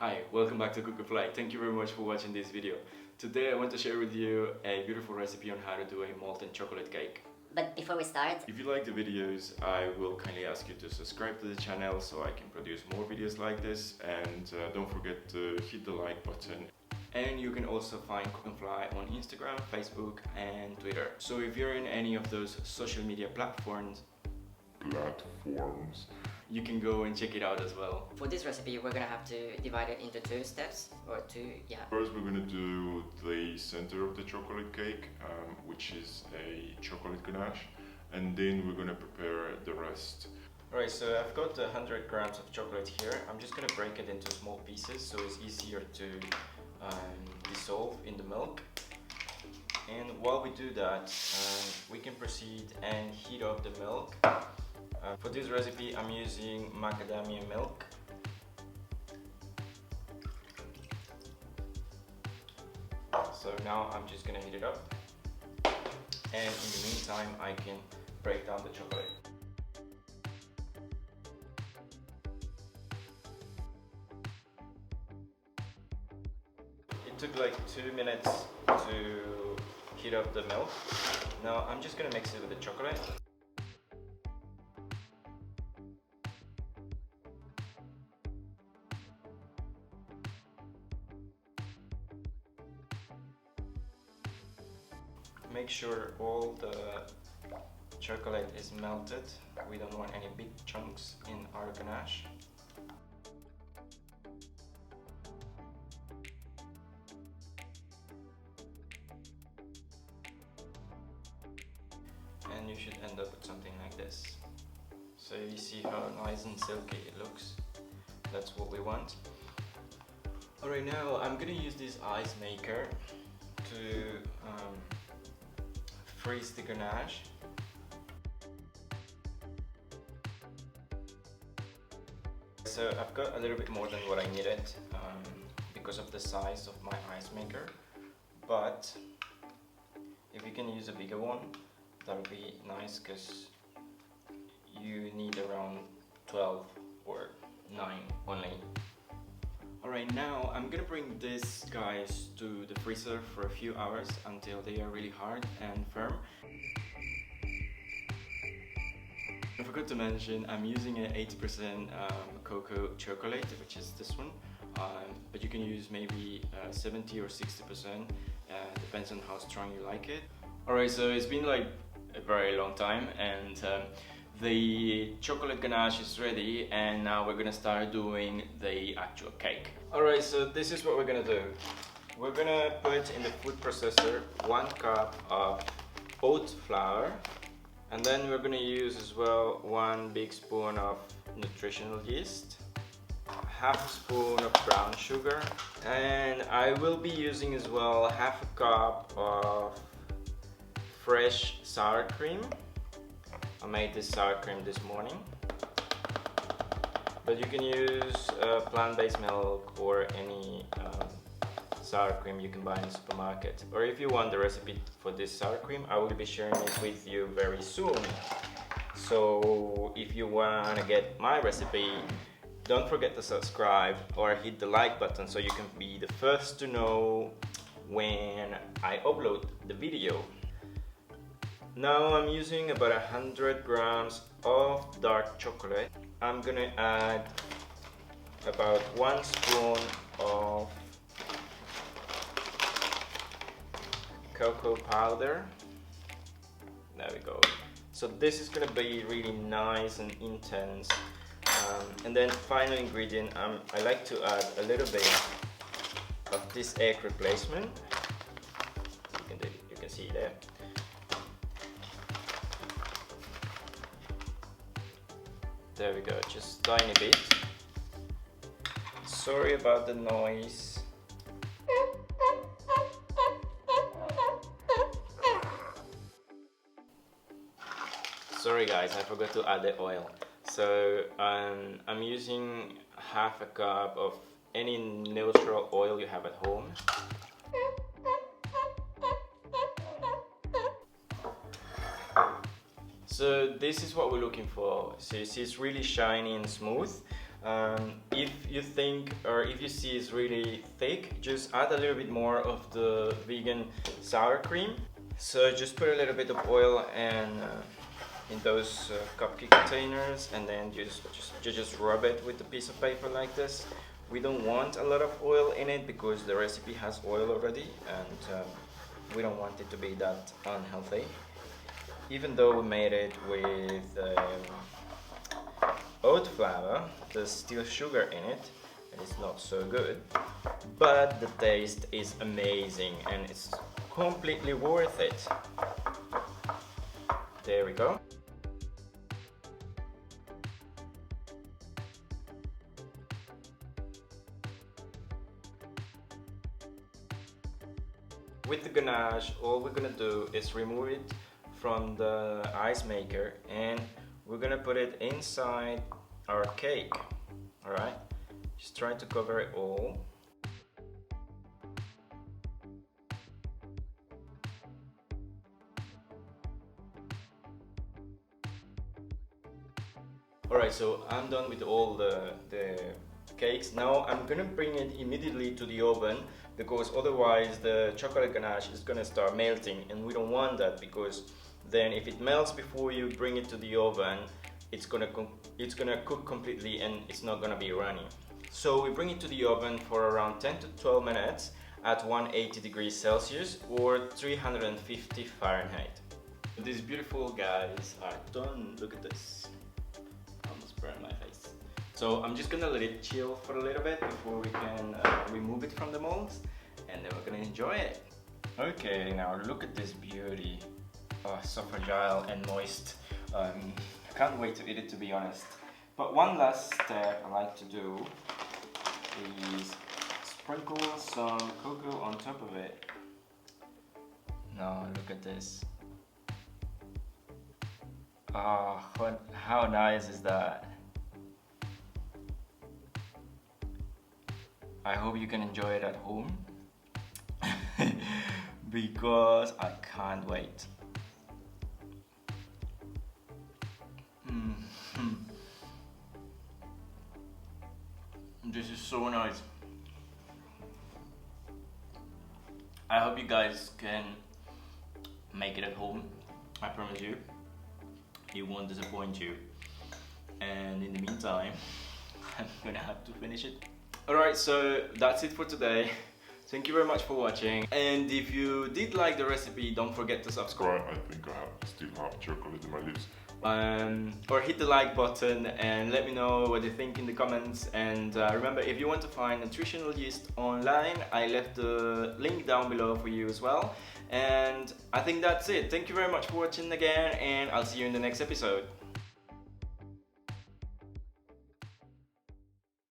Hi, welcome back to Cook&Fly. Thank you very much for watching this video. Today I want to share with you a beautiful recipe on how to do a molten chocolate cake. But before we start, if you like the videos, I will kindly ask you to subscribe to the channel so I can produce more videos like this, and don't forget to hit the like button. And you can also find Cook&Fly on Instagram, Facebook and Twitter. So if you're in any of those social media platforms, you can go and check it out as well. for this recipe we're gonna have to divide it into two steps, or two, First we're going to do the center of the chocolate cake, which is a chocolate ganache, and then we're going to prepare the rest. Alright, so I've got 100 grams of chocolate here. I'm just going to break it into small pieces so it's easier to dissolve in the milk. And while we do that, we can proceed and heat up the milk. For this recipe I'm using macadamia milk. So now I'm just going to heat it up, and in the meantime I can break down the chocolate. It took like 2 minutes to heat up the milk. Now I'm just going to mix it with the chocolate. Make sure all the chocolate is melted. We don't want any big chunks in our ganache. And you should end up with something like this. So you see how nice and silky it looks. That's what we want. Alright, now I'm gonna use this ice maker to freeze the ganache. So I've got a little bit more than what I needed because of the size of my ice maker, but if you can use a bigger one, that would be nice, because you need around 12 or 9 only. Alright, now I'm gonna bring these guys to the freezer for a few hours until they are really hard and firm. I forgot to mention I'm using an 80% cocoa chocolate, which is this one, but you can use maybe 70 or 60%, depends on how strong you like it. Alright, so it's been like a very long time, and the chocolate ganache is ready, and now we're gonna start doing the actual cake. Alright, so this is what we're gonna do. We're gonna put in the food processor 1 cup of oat flour, and then we're gonna use as well 1 big spoon of nutritional yeast, half spoon of brown sugar, and I will be using as well half a cup of fresh sour cream. I made this sour cream this morning, but you can use plant-based milk or any sour cream you can buy in the supermarket. Or if you want the recipe for this sour cream, I will be sharing it with you very soon. So if you want to get my recipe, don't forget to subscribe or hit the like button so you can be the first to know when I upload the video. Now I'm using about 100 grams of dark chocolate. I'm gonna add about 1 spoon of cocoa powder. There we go. So this is gonna be really nice and intense. And then final ingredient, I like to add a little bit of this egg replacement. You can see there. There we go, just tiny bit. Sorry about the noise. Sorry guys, I forgot to add the oil. So I'm using half a cup of any neutral oil you have at home. So this is what we're looking for. So you see it's really shiny and smooth. If you think or if you see it's really thick, just add a little bit more of the vegan sour cream. So just put a little bit of oil and in those cupcake containers, and then just rub it with a piece of paper like this. We don't want a lot of oil in it because the recipe has oil already, and we don't want it to be that unhealthy. Even though we made it with oat flour, there's still sugar in it, and it's not so good. But the taste is amazing, and it's completely worth it. There we go. With the ganache, all we're gonna do is remove it from the ice maker, and we're gonna put it inside our cake. Alright? Just try to cover it all. Alright, so I'm done with all the cakes. Now I'm gonna bring it immediately to the oven, because otherwise the chocolate ganache is gonna start melting, and we don't want that, because then if it melts before you bring it to the oven, it's gonna cook completely and it's not gonna be runny. So we bring it to the oven for around 10 to 12 minutes at 180 degrees Celsius or 350 Fahrenheit. These beautiful guys are done. Look at this. Almost burned my face. So I'm just gonna let it chill for a little bit before we can remove it from the molds, and then we're gonna enjoy it. Okay, now look at this beauty. Oh, so fragile and moist. I can't wait to eat it, to be honest. But one last step I like to do is sprinkle some cocoa on top of it. Now look at this. Oh, how nice is that? I hope you can enjoy it at home because I can't wait. This is so nice. I hope you guys can make it at home. I promise you, it won't disappoint you. And in the meantime, I'm gonna have to finish it. Alright, so that's it for today. Thank you very much for watching. And if you did like the recipe, don't forget to subscribe. I think I still have chocolate in my lips. Or hit the like button and let me know what you think in the comments. And remember, if you want to find nutritional yeast online, I left the link down below for you as well. And I think that's it. Thank you very much for watching again, and I'll see you in the next episode.